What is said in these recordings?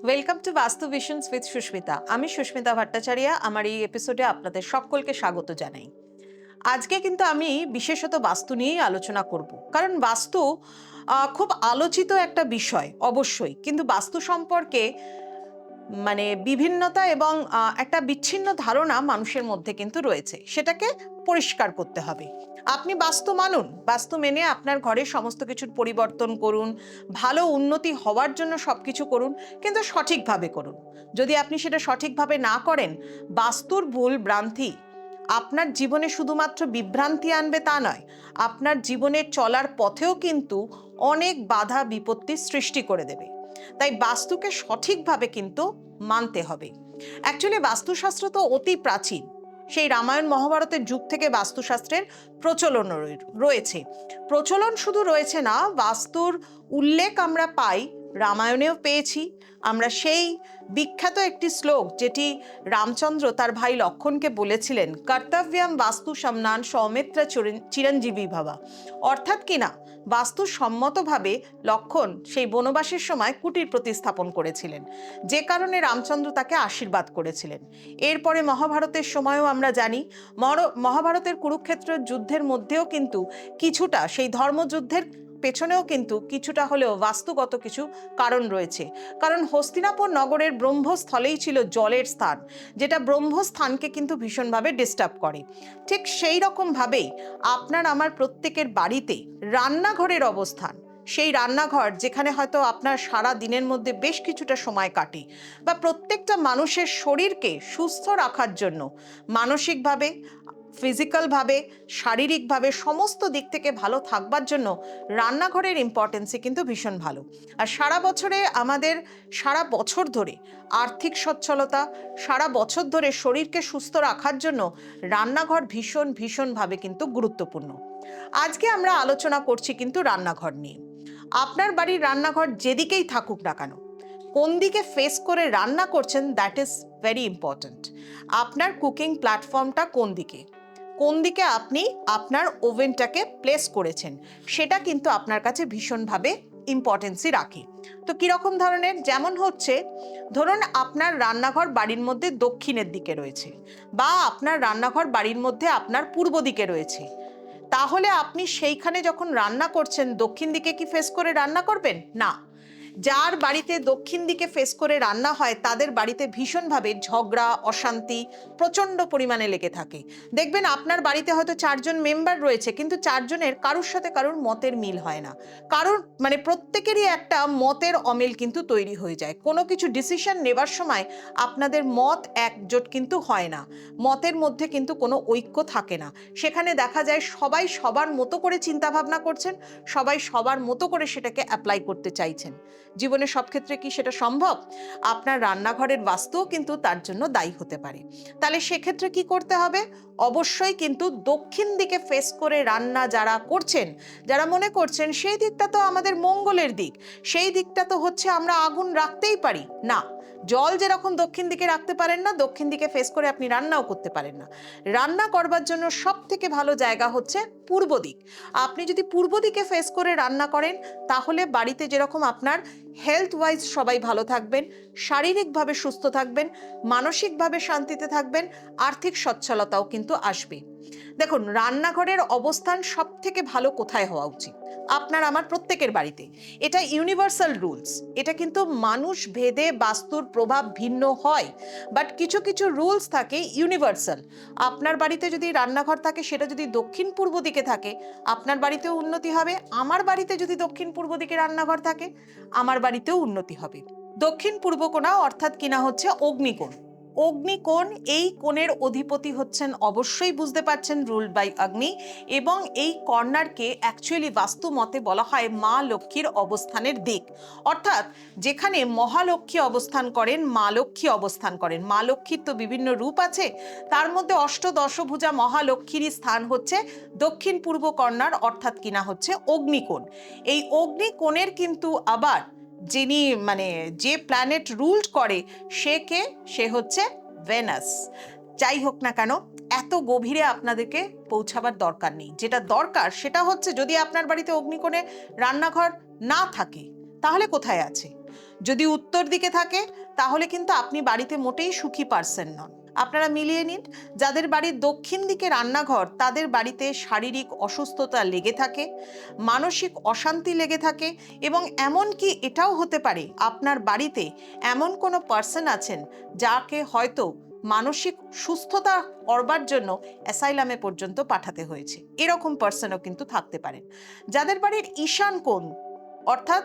Welcome to বাস্তু visions with Susmita. আমি সুস্মিতা ভট্টাচার্য। আমার এই এপিসোডে আপনাদের সকলকে স্বাগত জানাই। আজকে কিন্তু আমি বিশেষত বাস্তু নিয়েই আলোচনা করব, কারণ বাস্তু খুব আলোচিত একটা বিষয় অবশ্যই, কিন্তু বাস্তু সম্পর্কে বিভিন্নতা এবং একটা বিচ্ছিন্ন ধারণা মানুষের মধ্যে কিন্তু রয়েছে, সেটাকে পরিষ্কার করতে হবে। আপনি বাস্তু মানুন, বাস্তু মেনে আপনার ঘরের সমস্ত কিছুর পরিবর্তন করুন, ভালো উন্নতি হওয়ার জন্য সবকিছু করুন, কিন্তু সঠিকভাবে করুন। যদি আপনি সেটা সঠিকভাবে না করেন, বাস্তুর ভুল ভ্রান্তি আপনার জীবনে শুধুমাত্র বিভ্রান্তি আনবে তা নয়, আপনার জীবনের চলার পথেও কিন্তু অনেক বাধা বিপত্তির সৃষ্টি করে দেবে। তাই বাস্তুকে সঠিকভাবে কিন্তু মানতে হবে। অ্যাকচুয়ালি বাস্তুশাস্ত্র তো অতি প্রাচীন, সেই রামায়ণ মহাভারতের যুগ থেকে বাস্তুশাস্ত্রের প্রচলন রয়েছে। প্রচলন শুধু রয়েছে না, বাস্তুর উল্লেখ আমরা পাই রামায়ণেও পেয়েছি। আমরা সেই বিখ্যাত একটি শ্লোক, যেটি রামচন্দ্র তার ভাই লক্ষণকে বলেছিলেন, কর্তব্যম বাস্তু সম্মান সৌমিত্র চিরঞ্জীবী ভাবা। অর্থাৎ কিনা বাস্তুসম্মতভাবে লক্ষণ সেই বনবাসের সময় কুটির প্রতিস্থাপন করেছিলেন, যে কারণে রামচন্দ্র তাকে আশীর্বাদ করেছিলেন। এরপরে মহাভারতের সময়ও আমরা জানি, মহাভারতের কুরুক্ষেত্রের যুদ্ধের মধ্যেও কিন্তু কিছুটা সেই ধর্মযুদ্ধের পেছনেও কিন্তু কিছুটা হলেও বাস্তুগত কিছু কারণ রয়েছে। কারণ হস্তিনাপুর নগরের ব্রহ্মস্থলেই ছিল জলের স্থান, যেটা ব্রহ্মস্থানকে কিন্তু ভীষণভাবে ডিস্টার্ব করে। ঠিক সেই রকমভাবেই আপনার আমার প্রত্যেকের বাড়িতে রান্নাঘরের অবস্থান, সেই রান্নাঘর যেখানে হয়তো আপনার সারা দিনের মধ্যে বেশ কিছুটা সময় কাটে, বা প্রত্যেকটা মানুষের শরীরকে সুস্থ রাখার জন্য মানসিকভাবে, ফিজিক্যালভাবে, শারীরিকভাবে সমস্ত দিক থেকে ভালো থাকবার জন্য রান্নাঘরের ইম্পর্টেন্সই কিন্তু ভীষণ ভালো। আর সারা বছরে আমাদের সারা বছর ধরে আর্থিক সচ্ছলতা, সারা বছর ধরে শরীরকে সুস্থ রাখার জন্য রান্নাঘর ভীষণ ভীষণভাবে কিন্তু গুরুত্বপূর্ণ। আজকে আমরা আলোচনা করছি কিন্তু রান্নাঘর নিয়ে। আপনার বাড়ির রান্নাঘর যেদিকেই থাকুক না কেন, কোন দিকে ফেস করে রান্না করছেন, দ্যাট ইজ ভেরি ইম্পর্ট্যান্ট। আপনার কুকিং প্ল্যাটফর্মটা কোন দিকে, কোন দিকে আপনি আপনার ওভেনটাকে প্লেস করেছেন, সেটা কিন্তু আপনার কাছে ভীষণভাবে ইম্পর্টেন্সই রাখে। তো কীরকম ধরনের, যেমন হচ্ছে ধরুন আপনার রান্নাঘর বাড়ির মধ্যে দক্ষিণের দিকে রয়েছে, বা আপনার রান্নাঘর বাড়ির মধ্যে আপনার পূর্ব দিকে রয়েছে, তাহলে আপনি সেইখানে যখন রান্না করছেন দক্ষিণ দিকে কি ফেস করে রান্না করবেন? না। যার বাড়িতে দক্ষিণ দিকে ফেস করে রান্না হয় তাদের বাড়িতে ভীষণভাবে ঝগড়া, অশান্তি প্রচণ্ড পরিমাণে লেগে থাকে। দেখবেন আপনার বাড়িতে হয়তো 4জন মেম্বার রয়েছে, কিন্তু 4জনের কারোর সাথে কারোর মতের মিল হয় না, কারোর প্রত্যেকেরই একটা মতের অমিল কিন্তু তৈরি হয়ে যায়। কোনো কিছু ডিসিশন নেবার সময় আপনাদের মত একজোট কিন্তু হয় না, মতের মধ্যে কিন্তু কোনো ঐক্য থাকে না। সেখানে দেখা যায় সবাই সবার মতো করে চিন্তা ভাবনা করছেন, সবাই সবার মতো করে সেটাকে অ্যাপ্লাই করতে চাইছেন। জীবনে সব ক্ষেত্রে কি সেটা সম্ভব? আপনার রান্নাঘরের বাস্তুও কিন্তু তার জন্য দায়ী হতে পারে। তাহলে সেক্ষেত্রে কি করতে হবে? অবশ্যই কিন্তু দক্ষিণ দিকে ফেস করে রান্না যারা করছেন, যারা মনে করছেন সেই দিকটা তো আমাদের মঙ্গলের দিক, সেই দিকটা তো হচ্ছে আমরা আগুন রাখতেই পারি, না। জল যেরকম দক্ষিণ দিকে রাখতে পারেন না, দক্ষিণ দিকে ফেস করে আপনি রান্নাও করতে পারেন না। রান্না করবার জন্য সব থেকে ভালো জায়গা হচ্ছে পূর্ব দিক। আপনি যদি পূর্ব দিকে ফেস করে রান্না করেন, তাহলে বাড়িতে যেরকম আপনার হেলথ ওয়াইজ সবাই ভালো থাকবেন, শারীরিকভাবে সুস্থ থাকবেন, মানসিকভাবে শান্তিতে থাকবেন, আর্থিক সচ্ছলতাও কিন্তু আসবে। দেখুন, রান্নাঘরের অবস্থান সব থেকে ভালো কোথায় হওয়া উচিত? আপনার আমার প্রত্যেকের বাড়িতে। এটা ইউনিভার্সাল রুলস। এটা কিন্তু মানুষ ভেদে বাস্তুর প্রভাব ভিন্ন হয়, বাট কিছু কিছু রুলস থাকে ইউনিভার্সাল। আপনার বাড়িতে যদি রান্নাঘর থাকে, সেটা যদি দক্ষিণ পূর্ব দিকে থাকে, আপনার বাড়িতেও উন্নতি হবে। আমার বাড়িতে যদি দক্ষিণ পূর্ব দিকে রান্নাঘর থাকে, আমার বাড়িতেও উন্নতি হবে। দক্ষিণ পূর্ব কোণা অর্থাৎ কিনা হচ্ছে অগ্নিকোণ। অগ্নিকোণ, এই কোণের অধিপতি হচ্ছেন, অবশ্যই বুঝতে পারছেন, রুলড বাই অগ্নি। এবং এই কর্নারকে অ্যাকচুয়ালি বাস্তু মতে বলা হয় মা লক্ষ্মীর অবস্থানের দিক। অর্থাৎ যেখানে মহালক্ষ্মী অবস্থান করেন, মা লক্ষ্মী অবস্থান করেন। মা লক্ষ্মীর তো বিভিন্ন রূপ আছে, তার মধ্যে অষ্টদশভুজা মহালক্ষ্মীর স্থান হচ্ছে দক্ষিণ পূর্ব কর্নার, অর্থাৎ কিনা হচ্ছে অগ্নিকোণ। এই অগ্নিকোণের কিন্তু আবার যিনি যে প্ল্যানেট রুল করে, সে হচ্ছে ভেনাস। যাই হোক না কেন, এত গভীরে আপনাদেরকে পৌঁছাবার দরকার নেই। যেটা দরকার সেটা হচ্ছে, যদি আপনার বাড়িতে অগ্নিকোণে রান্নাঘর না থাকে, তাহলে কোথায় আছে? যদি উত্তর দিকে থাকে তাহলে কিন্তু আপনি বাড়িতে মোটেই সুখী পারসন নন। আপনারা মিলিয়ে নিন, যাদের বাড়ির দক্ষিণ দিকে রান্নাঘর তাদের বাড়িতে শারীরিক অসুস্থতা লেগে থাকে, মানসিক অশান্তি লেগে থাকে, এবং এমনকি এটাও হতে পারে আপনার বাড়িতে এমন কোনো পার্সন আছেন যাকে হয়তো মানসিক সুস্থতা করবার জন্য অ্যাসাইলামে পর্যন্ত পাঠাতে হয়েছে। এরকম পার্সনও কিন্তু থাকতে পারেন। যাদের বাড়ির ঈশান কোণ অর্থাৎ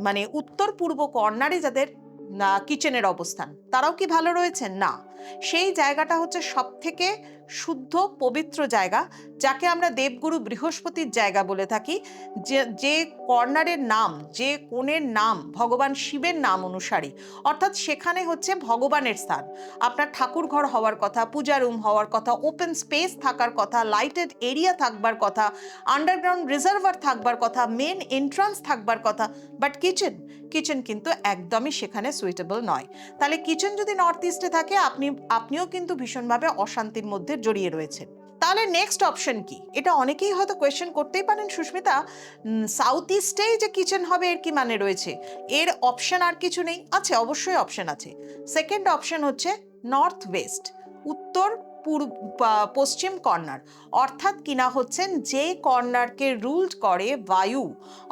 মানে উত্তর পূর্ব কর্নারে যাদের কিচেনের অবস্থান, তারাও কি ভালো রয়েছেন? না। সেই জায়গাটা হচ্ছে সব থেকে শুদ্ধ পবিত্র জায়গা, যাকে আমরা দেবগুরু বৃহস্পতির জায়গা বলে থাকি। যে কর্নারের নাম, যে কোণের নাম ভগবান শিবের নাম অনুসারে, অর্থাৎ সেখানে হচ্ছে ভগবানের স্থান। আপনার ঠাকুর ঘর হওয়ার কথা, পূজা রুম হওয়ার কথা, ওপেন স্পেস থাকার কথা, লাইটেড এরিয়া থাকবার কথা, আন্ডারগ্রাউন্ড রিজার্ভার থাকবার কথা, মেন এন্ট্রান্স থাকবার কথা, বাট কিচেন কিন্তু একদমই সেখানে সুইটেবল নয়। তাহলে কিচেন যদি নর্থ ইস্টে থাকে আপনিও কিন্তু ভীষণভাবে অশান্তির মধ্যে জড়িয়ে রয়েছেন। তাহলে নেক্সট অপশন কি? এটা অনেকেই হয়তো কোয়েশ্চেন করতেই পারেন, সুস্মিতা সাউথ ইস্টেই যে কিচেন হবে এর কি মানে রয়েছে? এর অপশন আর কিছু নেই? আছে, অবশ্যই অপশন আছে। সেকেন্ড অপশন হচ্ছে নর্থ ওয়েস্ট, উত্তর পশ্চিম কর্নার, অর্থাৎ কিনা হচ্ছেন যে কর্নারকে রুল করে বায়ু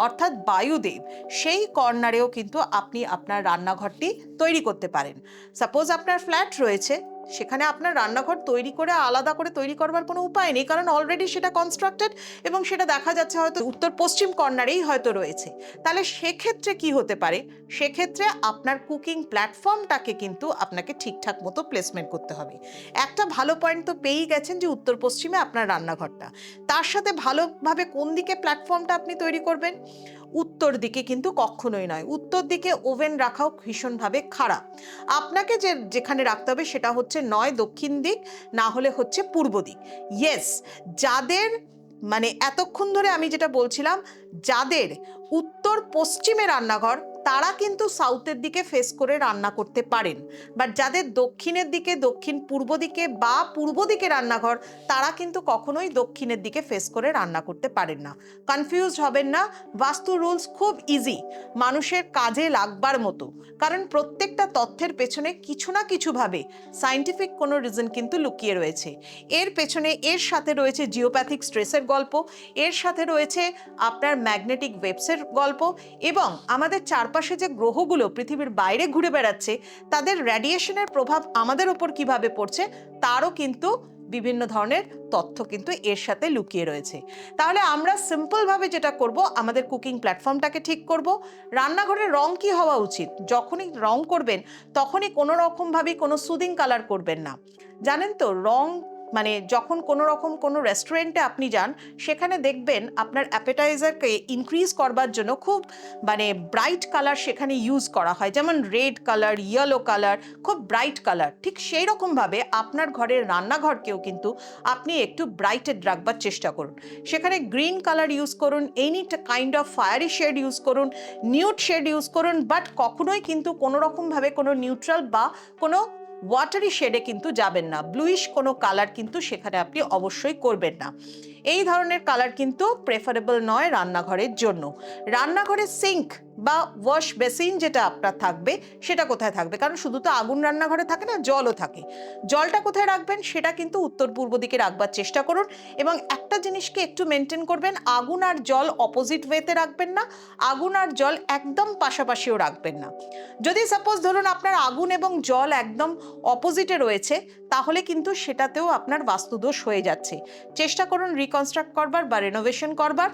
অর্থাৎ বায়ুদেব, সেই কর্নারেও কিন্তু আপনি আপনার রান্নাঘরটি তৈরি করতে পারেন। সাপোজ আপনার ফ্ল্যাট রয়েছে, সেখানে আপনার রান্নাঘর তৈরি করে আলাদা করে তৈরি করবার কোনো উপায় নেই, কারণ অলরেডি সেটা কনস্ট্রাক্টেড এবং সেটা দেখা যাচ্ছে হয়তো উত্তর পশ্চিম কর্নারেই হয়তো রয়েছে। তাহলে সেক্ষেত্রে কি হতে পারে? সেক্ষেত্রে আপনার কুকিং প্ল্যাটফর্মটাকে কিন্তু আপনাকে ঠিকঠাক মতো প্লেসমেন্ট করতে হবে। একটা ভালো পয়েন্ট তো পেয়েই গেছেন যে উত্তর পশ্চিমে আপনার রান্নাঘরটা, তার সাথে ভালোভাবে কোন দিকে প্ল্যাটফর্মটা আপনি তৈরি করবেন? উত্তর দিকে কিন্তু কখনোই নয়। উত্তর দিকে ওভেন রাখাও ভীষণভাবে খারাপ। আপনাকে যেখানে রাখতে হবে সেটা হচ্ছে নয় দক্ষিণ দিক, না হলে হচ্ছে পূর্ব দিক। ইয়েস, যাদের মানে এতক্ষণ ধরে আমি যেটা বলছিলাম, যাদের উত্তর পশ্চিমে রান্নাঘর তারা কিন্তু সাউথের দিকে ফেস করে রান্না করতে পারেন, বাট যাদের দক্ষিণের দিকে, দক্ষিণ পূর্ব দিকে বা পূর্ব দিকে রান্নাঘর, তারা কিন্তু কখনোই দক্ষিণের দিকে ফেস করে রান্না করতে পারেন না। কনফিউজড হবেন না, বাস্তু রুলস খুব ইজি, মানুষের কাজে লাগবার মতো, কারণ প্রত্যেকটা তথ্যের পেছনে কিছু না কিছুভাবে সায়েন্টিফিক কোনো রিজন কিন্তু লুকিয়ে রয়েছে। এর পেছনে এর সাথে রয়েছে জিওপ্যাথিক স্ট্রেসের গল্প, এর সাথে রয়েছে আপনার ম্যাগনেটিক ওয়েভসের গল্প, এবং আমাদের চারপাশে যে গ্রহগুলো পৃথিবীর বাইরে ঘুরে বেড়াচ্ছে তাদের রেডিয়েশনের প্রভাব আমাদের ওপর কিভাবে পড়ছে তারও কিন্তু বিভিন্ন ধরনের তথ্য কিন্তু এর সাথে লুকিয়ে রয়েছে। তাহলে আমরা সিম্পলভাবে যেটা করব, আমাদের কুকিং প্ল্যাটফর্মটাকে ঠিক করব। রান্নাঘরের রং কি হওয়া উচিত? যখনই রং করবেন তখনই কোনো রকমভাবেই কোনো সুদিং কালার করবেন না। জানেন তো, রং মানে যখন কোনো রকম কোনো রেস্টুরেন্টে আপনি যান, সেখানে দেখবেন আপনার অ্যাপেটাইজারকে ইনক্রিজ করবার জন্য খুব মানে ব্রাইট কালার সেখানে ইউজ করা হয়, যেমন রেড কালার, ইয়েলো কালার, খুব ব্রাইট কালার। ঠিক সেই রকমভাবে আপনার ঘরের রান্নাঘরকেও কিন্তু আপনি একটু ব্রাইটেড রাখবার চেষ্টা করুন। সেখানে গ্রিন কালার ইউজ করুন, any kind of fiery shade use করুন, নিউড শেড ইউজ করুন, বাট কখনোই কিন্তু কোনো রকমভাবে কোনো নিউট্রাল বা কোনো ওয়াটারি শেডে কিন্তু যাবেন না। ব্লুইশ কোনো কালার কিন্তু সেখানে আপনি অবশ্যই করবেন না। এই ধরনের কালার কিন্তু প্রেফারেবল নয় রান্নাঘরের জন্য। রান্নাঘরের সিঙ্ক বা ওয়াশ বেসিন যেটা আপনার থাকবে সেটা কোথায় থাকবে? কারণ শুধু তো আগুন রান্নাঘরে থাকে না, জলও থাকে। জলটা কোথায় রাখবেন সেটা কিন্তু উত্তর পূর্ব দিকে রাখবার চেষ্টা করুন, এবং একটা জিনিসকে একটু মেনটেন করবেন, আগুন আর জল অপোজিট ওয়েতে রাখবেন না, আগুন আর জল একদম পাশাপাশিও রাখবেন না। যদি সাপোজ ধরুন আপনার আগুন এবং জল একদম অপোজিটে রয়েছে, তাহলে কিন্তু সেটাতেও আপনার বাস্তুদোষ হয়ে যাচ্ছে। চেষ্টা করুন রিকনস্ট্রাক্ট করবার বা রেনোভেশন করবার।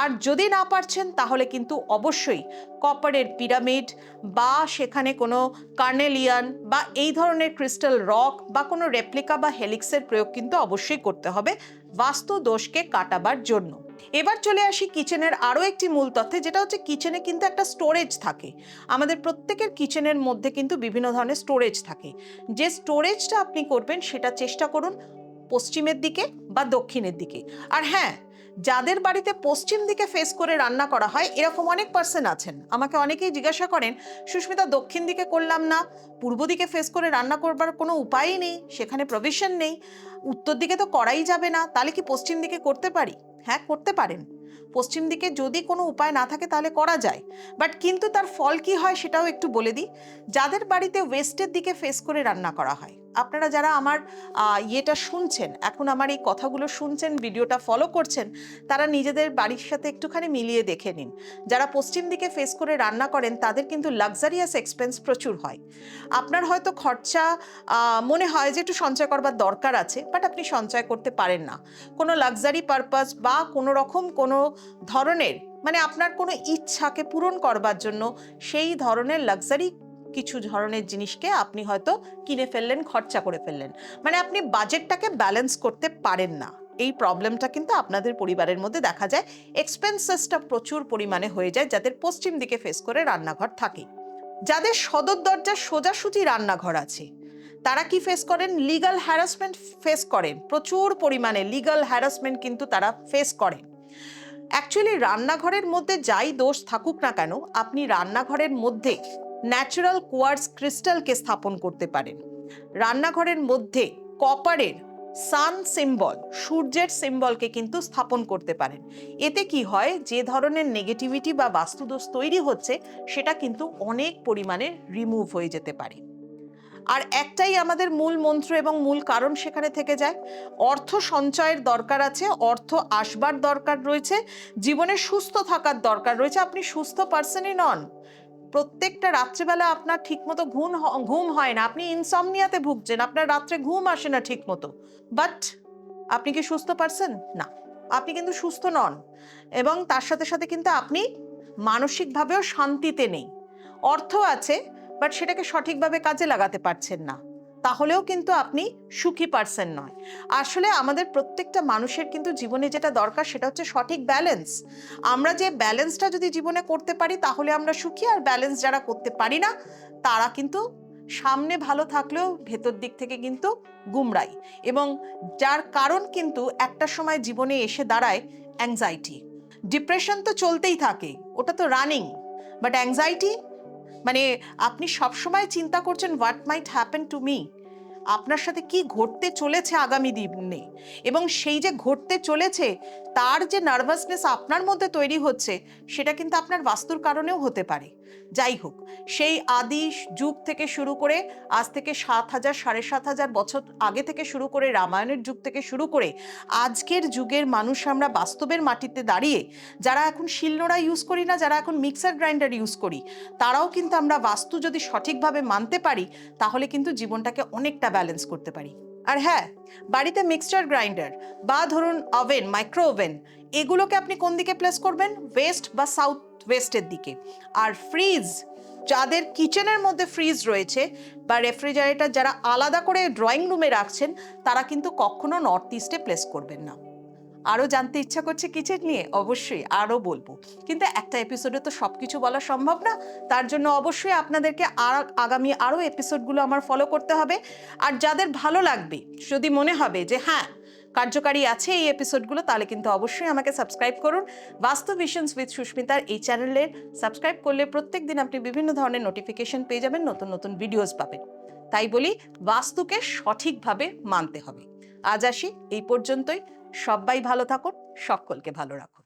আর যদি না পারছেন তাহলে কিন্তু অবশ্যই কপারের পিরামিড বা সেখানে কোনো কার্নেলিয়ান বা এই ধরনের ক্রিস্টাল রক বা কোনো রেপ্লিকা বা হেলিক্সের প্রয়োগ কিন্তু অবশ্যই করতে হবে বাস্তু দোষকে কাটাবার জন্য। এবার চলে আসি কিচেনের আরও একটি মূল তথ্যে, যেটা হচ্ছে কিচেনে কিন্তু একটা স্টোরেজ থাকে। আমাদের প্রত্যেকের কিচেনের মধ্যে কিন্তু বিভিন্ন ধরনের স্টোরেজ থাকে। যে স্টোরেজটা আপনি করবেন সেটা চেষ্টা করুন পশ্চিমের দিকে বা দক্ষিণের দিকে। আর হ্যাঁ, যাদের বাড়িতে পশ্চিম দিকে ফেস করে রান্না করা হয় এরকম অনেক পার্সন আছেন। আমাকে অনেকেই জিজ্ঞাসা করেন, সুস্মিতা দক্ষিণ দিকে করলাম না, পূর্ব দিকে ফেস করে রান্না করবার কোনো উপায়ই নেই, সেখানে প্রভিশন নেই, উত্তর দিকে তো করাই যাবে না, তাহলে কি পশ্চিম দিকে করতে পারি? হ্যাঁ, করতে পারেন। পশ্চিম দিকে যদি কোনো উপায় না থাকে তাহলে করা যায়, বাট কিন্তু তার ফল কি হয় সেটাও একটু বলে দিই। যাদের বাড়িতে ওয়েস্টের দিকে ফেস করে রান্না করা হয়, আপনারা যারা আমার ইয়েটা শুনছেন, এখন আমার এই কথাগুলো শুনছেন, ভিডিওটা ফলো করছেন, তারা নিজেদের বাড়ির সাথে একটুখানি মিলিয়ে দেখে নিন। যারা পশ্চিম দিকে ফেস করে রান্না করেন তাদের কিন্তু লাক্সারিয়াস এক্সপেন্স প্রচুর হয়। আপনার হয়তো খরচা মনে হয় যে একটু সঞ্চয় করবার দরকার আছে, বাট আপনি সঞ্চয় করতে পারেন না কোনো লাক্সারি পারপাস বা কোনো রকম কোনো ধরনের, মানে আপনার কোনো ইচ্ছাকে পূরণ করবার জন্য সেই ধরনের লাক্সারি কিছু ধরনের জিনিসকে আপনি হয়তো কিনে ফেললেন, খরচা করে ফেললেন, মানে আপনি বাজেটটাকে ব্যালেন্স করতে পারেন না। এই প্রবলেমটা কিন্তু আপনাদের পরিবারের মধ্যে দেখা যায়, এক্সপেন্সেসটা প্রচুর পরিমাণে হয়ে যায় যাদের পশ্চিম দিকে ফেস করে রান্নাঘর থাকে। যাদের সদর দরজার সোজাসুজি রান্নাঘর আছে তারা কি ফেস করেন? লিগ্যাল হ্যারাসমেন্ট ফেস করেন, প্রচুর পরিমাণে লিগ্যাল হ্যারাসমেন্ট কিন্তু তারা ফেস করেন। অ্যাকচুয়ালি রান্নাঘরের মধ্যে যাই দোষ থাকুক না কেন, আপনি রান্নাঘরের মধ্যে ন্যাচারাল কোয়ার্টজ ক্রিস্টালকে স্থাপন করতে পারেন। রান্নাঘরের মধ্যে কপারের সান সিম্বল, সূর্যের সিম্বলকে কিন্তু স্থাপন করতে পারেন। এতে কি হয়, যে ধরনের নেগেটিভিটি বা বাস্তুদোষ তৈরি হচ্ছে সেটা কিন্তু অনেক পরিমাণে রিমুভ হয়ে যেতে পারে। আর একটাই আমাদের মূল মন্ত্র এবং মূল কারণ সেখানে থেকে যায়, অর্থ সঞ্চয়ের দরকার আছে, অর্থ আসবার দরকার রয়েছে, জীবনে সুস্থ থাকার দরকার রয়েছে। আপনি সুস্থ পার্সনই নন, প্রত্যেকটা রাত্রেবেলা আপনার ঠিকমতো ঘুম হয় না, আপনি ইনসমনিয়াতে ভুগছেন, আপনার রাত্রে ঘুম আসে না ঠিক মতো, বাট আপনি কি সুস্থ পারসন? না, আপনি কিন্তু সুস্থ নন। এবং তার সাথে সাথে কিন্তু আপনি মানসিকভাবেও শান্তিতে নেই। অর্থ আছে, বাট সেটাকে সঠিকভাবে কাজে লাগাতে পারছেন না, তাহলেও কিন্তু আপনি সুখী পারসন নয়। আসলে আমাদের প্রত্যেকটা মানুষের কিন্তু জীবনে যেটা দরকার সেটা হচ্ছে সঠিক ব্যালেন্স। আমরা যে ব্যালেন্সটা যদি জীবনে করতে পারি তাহলে আমরা সুখী, আর ব্যালেন্স যারা করতে পারি না তারা কিন্তু সামনে ভালো থাকলেও ভেতর দিক থেকে কিন্তু গুমরাই, এবং যার কারণ কিন্তু একটা সময় জীবনে এসে দাঁড়ায় অ্যাংজাইটি। ডিপ্রেশন তো চলতেই থাকে, ওটা তো রানিং, বাট অ্যাংজাইটি মানে আপনি সবসময় চিন্তা করছেন what might happen to me, আপনার সাথে কি ঘটতে চলেছে আগামী দিনে, এবং সেই যে ঘটতে চলেছে তার যে নার্ভাসনেস আপনার মধ্যে তৈরি হচ্ছে সেটা কিন্তু আপনার বাস্তুর কারণেও হতে পারে। যাই হোক, সেই আদি যুগ থেকে শুরু করে আজ থেকে 7,000 7,500 বছর আগে থেকে শুরু করে, রামায়ণের যুগ থেকে শুরু করে আজকের যুগের মানুষ আমরা বাস্তবের মাটিতে দাঁড়িয়ে যারা এখন শিলনোড়া ইউজ করি না, যারা এখন মিক্সার গ্রাইন্ডার ইউজ করি, তারাও কিন্তু আমরা বাস্তু যদি সঠিকভাবে মানতে পারি তাহলে কিন্তু জীবনটাকে অনেকটা ব্যালেন্স করতে পারি। আর হ্যাঁ, বাড়িতে মিক্সচার গ্রাইন্ডার বা ধরুন ওভেন, মাইক্রো ওভেন, এগুলোকে আপনি কোন দিকে প্লেস করবেন? ওয়েস্ট বা সাউথ ওয়েস্টের দিকে। আর ফ্রিজ, যাদের কিচেনের মধ্যে ফ্রিজ রয়েছে বা রেফ্রিজারেটর যারা আলাদা করে ড্রয়িং রুমে রাখছেন, তারা কিন্তু কখনো নর্থ ইস্টে প্লেস করবেন না। আরও জানতে ইচ্ছা করছে কিচেন নিয়ে? অবশ্যই আরও বলবো, কিন্তু একটা এপিসোডে তো সব কিছু বলা সম্ভব না। তার জন্য অবশ্যই আপনাদেরকে আগামী আরও এপিসোডগুলো আমার ফলো করতে হবে। আর যাদের ভালো লাগবে, যদি মনে হবে যে হ্যাঁ কার্যকারী আছে এই এপিসোডগুলো, তাহলে কিন্তু অবশ্যই আমাকে সাবস্ক্রাইব করুন। বাস্তু ভিশনস উইথ সুস্মিতার এই চ্যানেলের সাবস্ক্রাইব করলে প্রত্যেক দিন আপনি বিভিন্ন ধরনের নোটিফিকেশন পেয়ে যাবেন, নতুন নতুন ভিডিওস পাবেন। তাই বলি, বাস্তুকে সঠিকভাবে মানতে হবে। আজ আসি এই পর্যন্তই। সবাই ভালো থাকুন, সকলকে ভালো রাখুন।